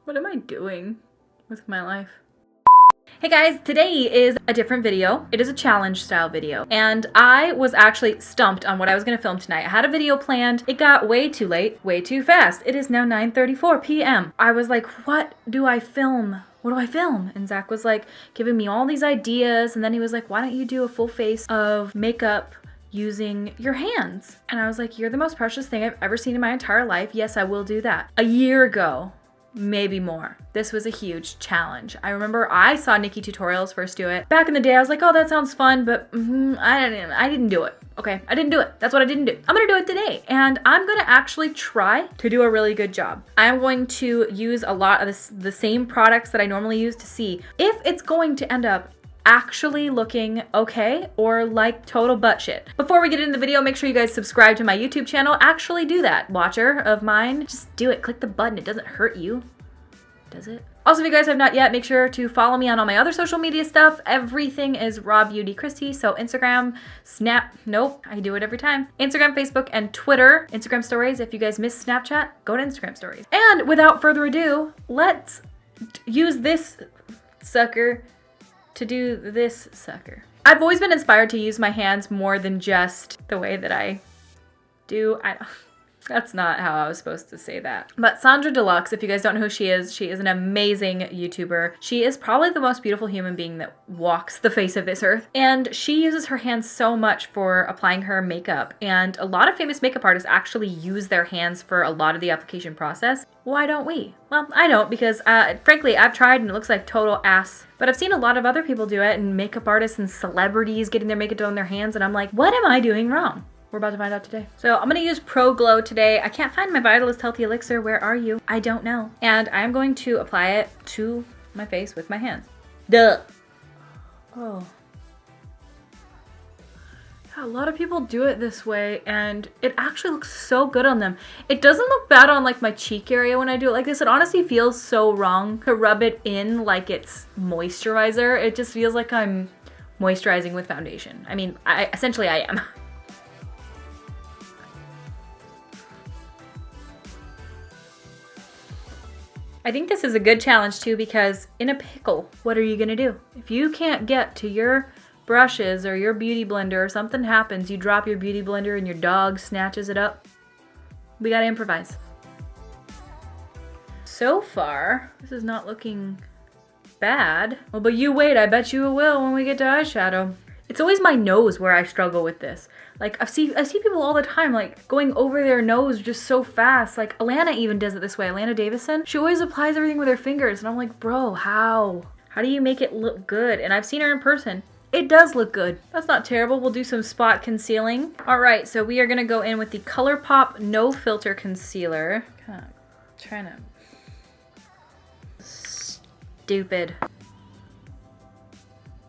What am I doing with my life? Hey guys, today is a different video. It is a challenge style video, and I was actually stumped on what I was gonna film tonight. I had a video planned. It got way too late, way too fast. It is now 9:34 p.m. I was like, what do I film? What do I film? And Zach was like giving me all these ideas, and then he was like, why don't you do a full face of makeup using your hands? And I was like, you're the most precious thing I've ever seen in my entire life. Yes, I will do that. A year ago, maybe more, this was a huge challenge. I remember I saw Nikki Tutorials first do it. Back in the day, I was like, oh, that sounds fun, but I didn't do it. Okay, I didn't do it. That's what I didn't do. I'm gonna do it today, and I'm gonna actually try to do a really good job. I'm going to use a lot of the same products that I normally use to see if it's going to end up actually looking okay or like total butt shit. Before we get into the video, make sure you guys subscribe to my YouTube channel. Actually do that, watcher of mine. Just do it, click the button. It doesn't hurt you, does it? Also, if you guys have not yet, make sure to follow me on all my other social media stuff. Everything is RawBeautyKristi. So Instagram, Snap, nope, I do it every time. Instagram, Facebook, and Twitter. Instagram stories. If you guys miss Snapchat, go to Instagram stories. And without further ado, let's use this sucker to do this sucker. I've always been inspired to use my hands more than just the way that I do. That's not how I was supposed to say that. But Sandra Deluxe, if you guys don't know who she is an amazing YouTuber. She is probably the most beautiful human being that walks the face of this earth. And she uses her hands so much for applying her makeup. And a lot of famous makeup artists actually use their hands for a lot of the application process. Why don't we? Well, I don't, because frankly, I've tried and it looks like total ass. But I've seen a lot of other people do it, and makeup artists and celebrities getting their makeup done on their hands, and I'm like, what am I doing wrong? We're about to find out today. So I'm gonna use Pro Glow today. I can't find my Vitalist Healthy Elixir. Where are you? I don't know. And I'm going to apply it to my face with my hands. Duh. Oh. A lot of people do it this way, and it actually looks so good on them. It doesn't look bad on like my cheek area when I do it like this. It honestly feels so wrong to rub it in like it's moisturizer. It just feels like I'm moisturizing with foundation. I mean, essentially I am. I think this is a good challenge too, because in a pickle, what are you gonna do? If you can't get to your brushes or your beauty blender or something happens, you drop your beauty blender and your dog snatches it up, we gotta improvise. So far, this is not looking bad. Well, but you wait, I bet you it will when we get to eyeshadow. It's always my nose where I struggle with this. Like, I see people all the time, like, going over their nose just so fast. Like, Alana even does it this way. Alana Davison, she always applies everything with her fingers. And I'm like, bro, how? How do you make it look good? And I've seen her in person. It does look good. That's not terrible. We'll do some spot concealing. All right, so we are gonna go in with the ColourPop No Filter Concealer. Kind of trying to... Stupid.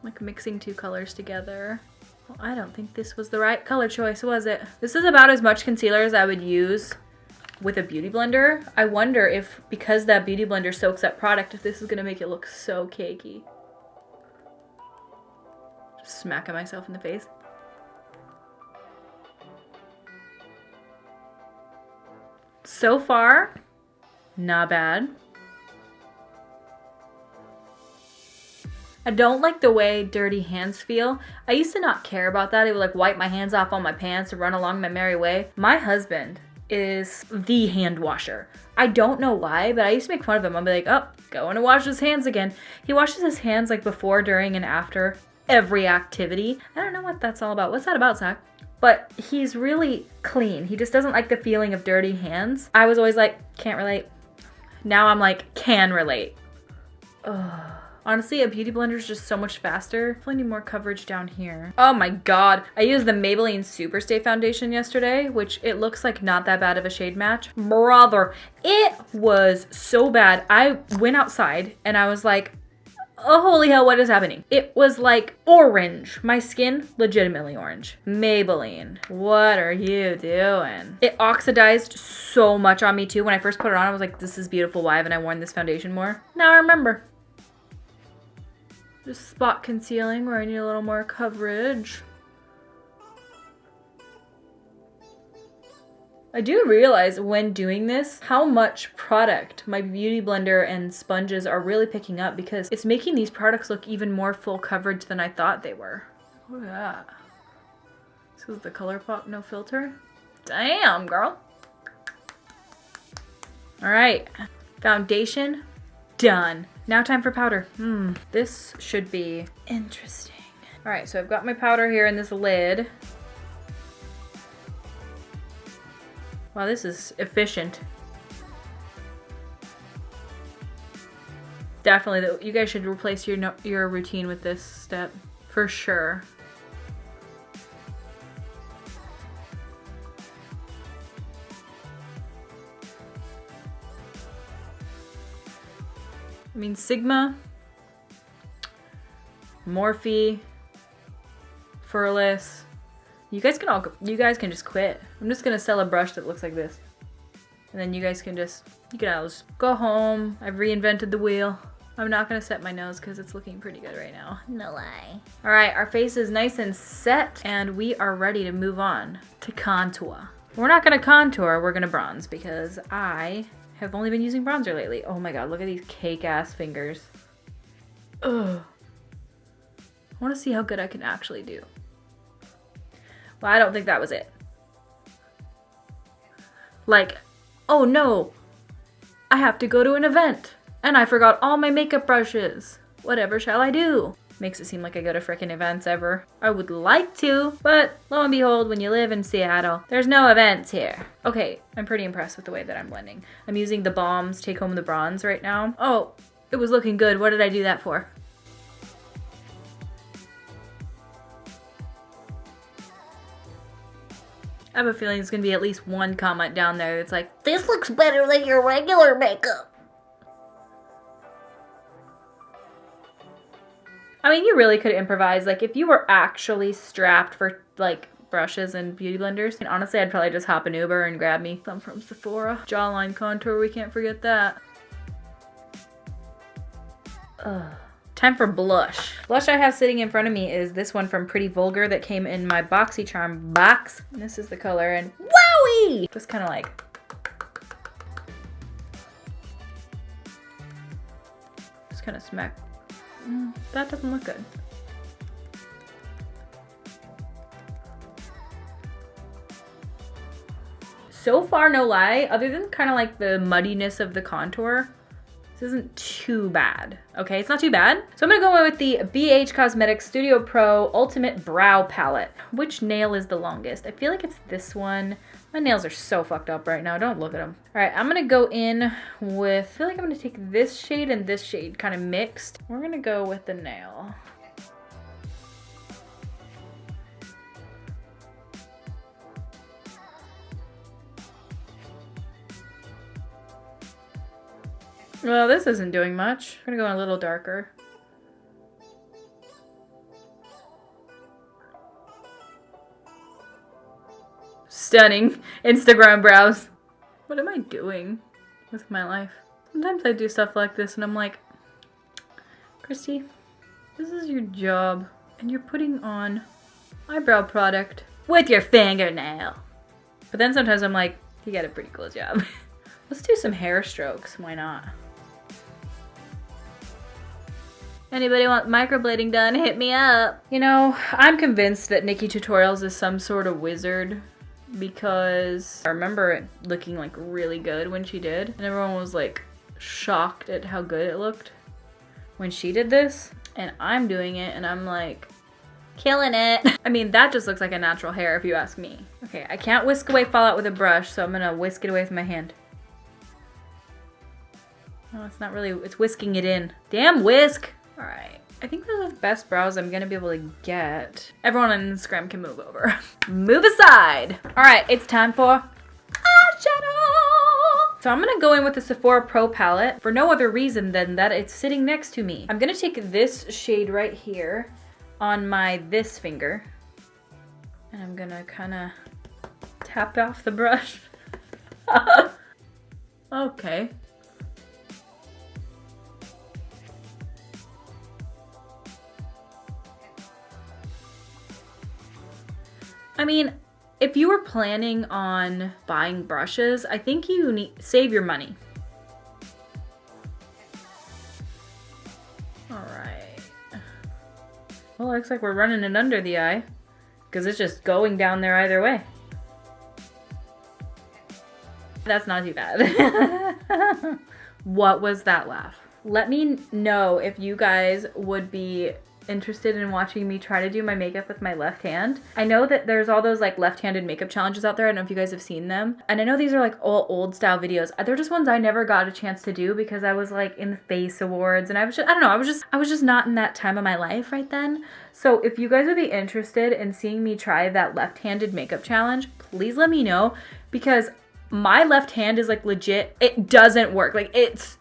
Like mixing two colors together. Well, I don't think this was the right color choice, was it? This is about as much concealer as I would use with a beauty blender. I wonder if, because that beauty blender soaks up product, if this is gonna make it look so cakey. Just smacking myself in the face. So far, not bad. I don't like the way dirty hands feel. I used to not care about that. I would like wipe my hands off on my pants and run along my merry way. My husband is the hand washer. I don't know why, but I used to make fun of him. I'd be like, oh, going to wash his hands again. He washes his hands like before, during, and after every activity. I don't know what that's all about. What's that about, Zack? But he's really clean. He just doesn't like the feeling of dirty hands. I was always like, can't relate. Now I'm like, can relate. Ugh. Honestly, a beauty blender is just so much faster. Definitely need more coverage down here. Oh my god. I used the Maybelline Superstay foundation yesterday, which it looks like not that bad of a shade match. Brother, it was so bad. I went outside and I was like, oh, holy hell, what is happening? It was like orange. My skin, legitimately orange. Maybelline, what are you doing? It oxidized so much on me too. When I first put it on, I was like, this is beautiful. Why haven't I worn this foundation more? Now I remember. Just spot concealing where I need a little more coverage. I do realize when doing this how much product my beauty blender and sponges are really picking up, because it's making these products look even more full coverage than I thought they were. Look at that. This is the ColourPop no filter. Damn, girl. All right, foundation done. Now time for powder. This should be interesting. All right, so I've got my powder here in this lid. Wow, this is efficient. Definitely, you guys should replace your routine with this step for sure. I mean, Sigma, Morphe, Furless. You guys can just quit. I'm just gonna sell a brush that looks like this. And then you guys can you can all just go home. I've reinvented the wheel. I'm not gonna set my nose because it's looking pretty good right now. No lie. All right, our face is nice and set and we are ready to move on to contour. We're not gonna contour, we're gonna bronze because I have only been using bronzer lately. Oh my God, look at these cake ass fingers. Ugh. I wanna see how good I can actually do. Well, I don't think that was it. Like, oh no, I have to go to an event and I forgot all my makeup brushes. Whatever shall I do? Makes it seem like I go to frickin' events ever. I would like to, but lo and behold, when you live in Seattle, there's no events here. Okay, I'm pretty impressed with the way that I'm blending. I'm using the Balm's Take Home the Bronze right now. Oh, it was looking good. What did I do that for? I have a feeling there's gonna be at least one comment down there that's like, this looks better than your regular makeup. I mean, you really could improvise. Like, if you were actually strapped for, like, brushes and beauty blenders, and honestly, I'd probably just hop an Uber and grab me some from Sephora. Jawline contour, we can't forget that. Ugh. Time for blush. Blush I have sitting in front of me is this one from Pretty Vulgar that came in my BoxyCharm box. And this is the color, and wowie! Just kind of like... just kind of smack. That doesn't look good. So far, no lie, other than kind of like the muddiness of the contour, this isn't too bad. Okay, it's not too bad. So I'm gonna go with the BH Cosmetics Studio Pro Ultimate Brow Palette. Which nail is the longest? I feel like it's this one. My nails are so fucked up right now. Don't look at them. All right, I'm gonna go in with, I feel like I'm gonna take this shade and this shade kind of mixed. We're gonna go with the nail. Well, this isn't doing much. I'm gonna go in a little darker. Stunning Instagram brows. What am I doing with my life? Sometimes I do stuff like this and I'm like, Kristi, this is your job and you're putting on eyebrow product with your fingernail. But then sometimes I'm like, you got a pretty cool job. Let's do some hair strokes, why not? Anybody want microblading done, hit me up. You know, I'm convinced that Nikki Tutorials is some sort of wizard because I remember it looking like really good when she did. And everyone was like shocked at how good it looked when she did this. And I'm doing it and I'm like, killing it. I mean, that just looks like a natural hair if you ask me. Okay, I can't whisk away fallout with a brush, so I'm gonna whisk it away with my hand. Oh, it's not really, it's whisking it in. Damn whisk! All right, I think those are the best brows I'm gonna be able to get. Everyone on Instagram can move over. Move aside. All right, it's time for eyeshadow. So I'm gonna go in with the Sephora Pro palette for no other reason than that it's sitting next to me. I'm gonna take this shade right here on my this finger, and I'm gonna kinda tap off the brush. Okay. I mean, If you were planning on buying brushes, I think you need save your money. All right. Well, looks like we're running it under the eye because it's just going down there either way. That's not too bad. What was that laugh? Let me know if you guys would be interested in watching me try to do my makeup with my left hand. I know that there's all those like left-handed makeup challenges out there. I don't know if you guys have seen them. And I know these are like all old style videos. They're just ones I never got a chance to do because I was like in the Face Awards and I was just, I don't know, I was just not in that time of my life right then. So if you guys would be interested in seeing me try that left-handed makeup challenge, please let me know because my left hand is like legit, it doesn't work. Like it's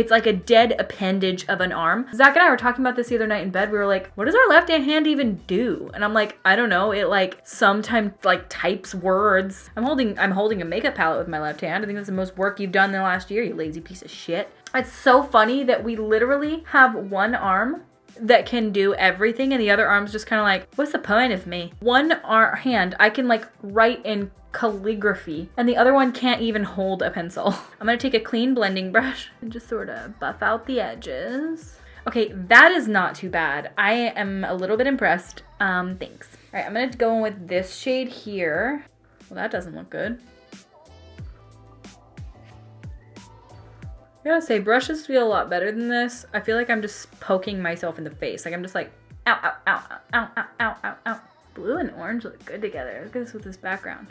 like a dead appendage of an arm. Zach and I were talking about this the other night in bed. We were like, what does our left hand even do? And I'm like, I don't know. It like sometimes like types words. I'm holding a makeup palette with my left hand. I think that's the most work you've done in the last year, you lazy piece of shit. It's so funny that we literally have one arm that can do everything and the other arm's just kind of like, what's the point of me? One hand, I can like write in calligraphy and the other one can't even hold a pencil. I'm gonna take a clean blending brush and just sort of buff out the edges. Okay, that is not too bad. I am a little bit impressed. Thanks. All right, I'm gonna go in with this shade here. Well, that doesn't look good. I gotta say, brushes feel a lot better than this. I feel like I'm just poking myself in the face. Like I'm just like, ow, ow, ow, ow, ow, ow, ow, ow. Blue and orange look good together. Look at this with this background.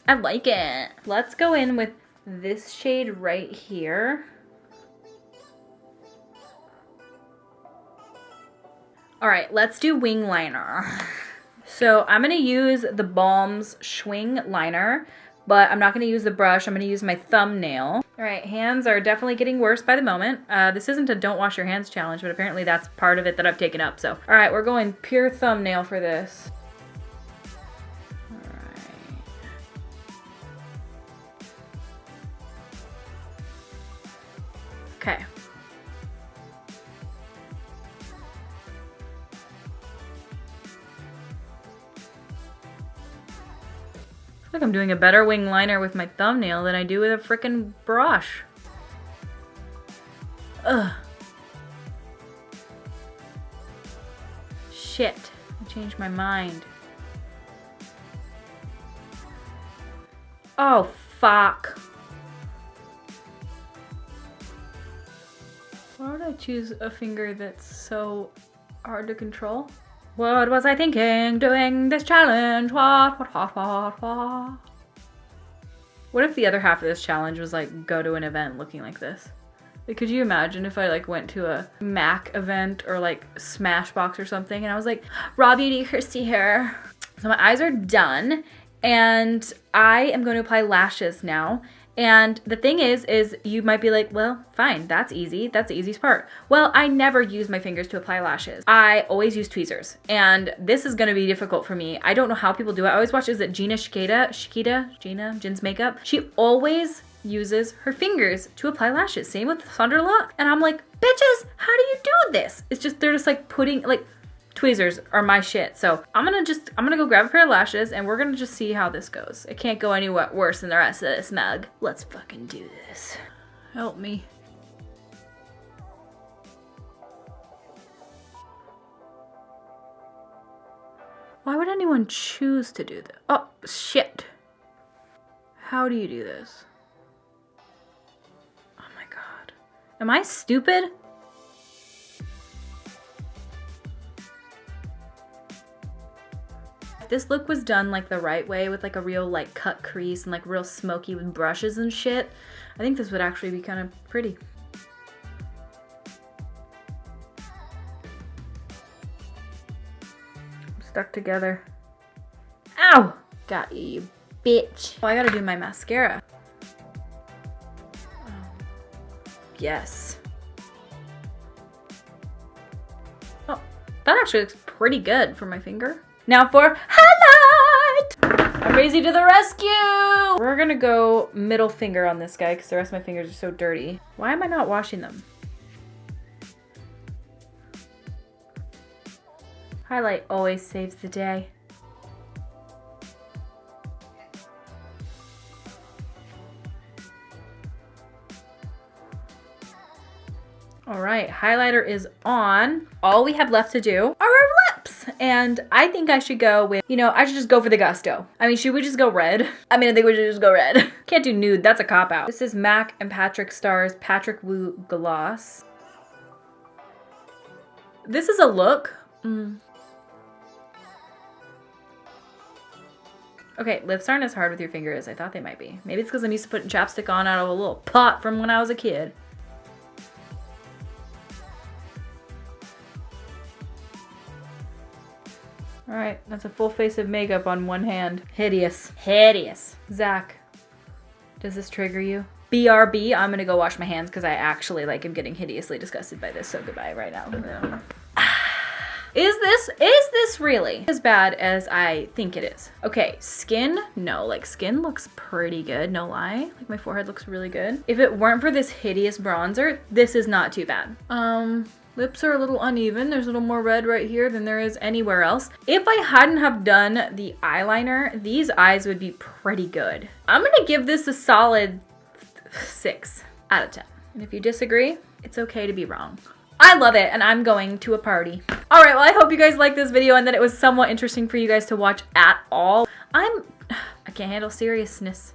I like it. Let's go in with this shade right here. All right, let's do wing liner. So I'm gonna use the Balm's Schwing liner, but I'm not gonna use the brush. I'm gonna use my thumbnail. All right, hands are definitely getting worse by the moment. This isn't a don't wash your hands challenge, but apparently that's part of it that I've taken up. So, all right, we're going pure thumbnail for this. Okay. I feel like I'm doing a better wing liner with my thumbnail than I do with a frickin' brush. Ugh. Shit. I changed my mind. Oh, fuck. Why would I choose a finger that's so hard to control? What was I thinking doing this challenge? What? What if the other half of this challenge was like go to an event looking like this? Like, could you imagine if I like went to a MAC event or like Smashbox or something and I was like, RawBeautyKristi here. So my eyes are done and I am going to apply lashes now. And the thing is you might be like, well, fine, that's easy. That's the easiest part. Well, I never use my fingers to apply lashes. I always use tweezers. And this is gonna be difficult for me. I don't know how people do it. I always watch, is it Gina Jin's makeup? She always uses her fingers to apply lashes. Same with Sandra Luck. And I'm like, bitches, how do you do this? It's just, they're just like putting, like, tweezers are my shit. So I'm gonna go grab a pair of lashes and we're gonna just see how this goes. It can't go any worse than the rest of this mug. Let's fucking do this. Help me. Why would anyone choose to do this? Oh, shit. How do you do this? Oh my God. Am I stupid? If this look was done like the right way with like a real like cut crease and like real smoky with brushes and shit, I think this would actually be kind of pretty. Stuck together. Ow! Got you, bitch. Oh, I gotta do my mascara. Oh. Yes. Oh, that actually looks pretty good for my finger. Now for highlight! I'm Crazy to the rescue! We're gonna go middle finger on this guy because the rest of my fingers are so dirty. Why am I not washing them? Highlight always saves the day. All right, highlighter is on. All we have left to do are our lips. And I think I should go with, you know, I should just go for the gusto. I mean, should we just go red? I mean, I think we should just go red. Can't do nude, that's a cop out. This is MAC and Patrick Starr's Patrick Wu Gloss. This is a look. Okay, lips aren't as hard with your finger as I thought they might be. Maybe it's because I'm used to putting chapstick on out of a little pot from when I was a kid. All right, that's a full face of makeup on one hand. Hideous. Hideous. Zack, does this trigger you? BRB, I'm gonna go wash my hands because I actually like am getting hideously disgusted by this, so goodbye right now. Is this really as bad as I think it is? Okay, skin, no, like skin looks pretty good, no lie. Like my forehead looks really good. If it weren't for this hideous bronzer, this is not too bad. Lips are a little uneven. There's a little more red right here than there is anywhere else. If I hadn't have done the eyeliner, these eyes would be pretty good. I'm gonna give this a solid 6 out of 10. And if you disagree, it's okay to be wrong. I love it, and I'm going to a party. All right, well, I hope you guys liked this video and that it was somewhat interesting for you guys to watch at all. I can't handle seriousness.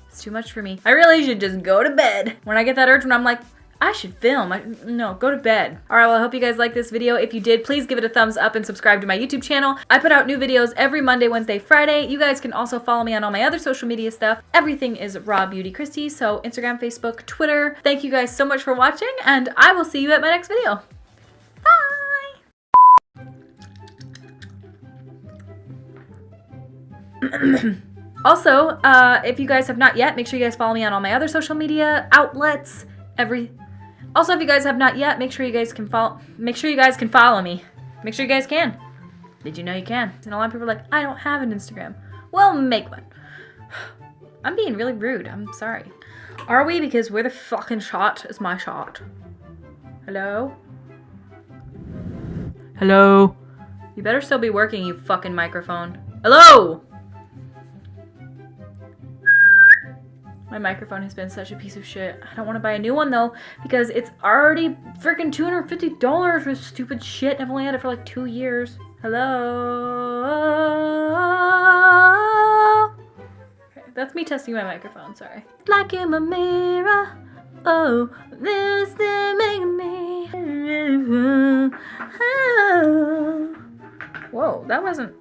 It's too much for me. I really should just go to bed. When I get that urge when I'm like, I should film. No, go to bed. All right, well, I hope you guys liked this video. If you did, please give it a thumbs up and subscribe to my YouTube channel. I put out new videos every Monday, Wednesday, Friday. You guys can also follow me on all my other social media stuff. Everything is RawBeautyKristi, so Instagram, Facebook, Twitter. Thank you guys so much for watching, and I will see you at my next video. Bye! Also, if you guys have not yet, make sure you guys follow me on all my other social media outlets. Also, if you guys have not yet, make sure you guys can follow me. Make sure you guys can. Did you know you can? And a lot of people are like, I don't have an Instagram. Well, make one. I'm being really rude. I'm sorry. Are we? Because we're the fucking shot is my shot. Hello? Hello? You better still be working, you fucking microphone. Hello? My microphone has been such a piece of shit. I don't want to buy a new one though, because it's already freaking $250 for stupid shit. I've only had it for like 2 years. Hello? Okay, that's me testing my microphone, sorry. Like in my mirror, oh, this thing making me. Whoa, that wasn't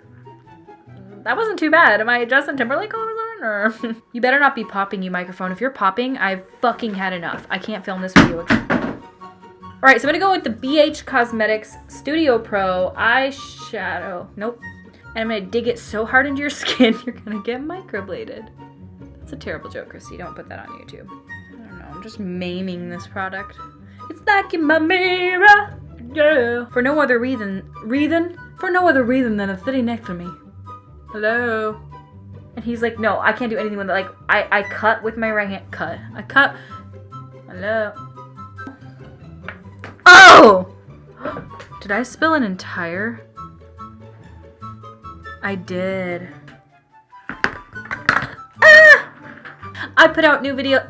too bad. Am I Justin Timberlake all of a sudden? Or you better not be popping, you microphone. If you're popping, I've fucking had enough. I can't film this video again. Alright, so I'm gonna go with the BH Cosmetics Studio Pro Eyeshadow. Nope. And I'm gonna dig it so hard into your skin, you're gonna get microbladed. That's a terrible joke, Kristi. Don't put that on YouTube. I don't know. I'm just maiming this product. It's like in my mirror. Yeah. For no other reason than it's sitting next to me. Hello? And he's like, no, I can't do anything with it. Like, I cut with my right hand. I cut. Hello? Oh! Did I spill an entire? I did. Ah! I put out new video.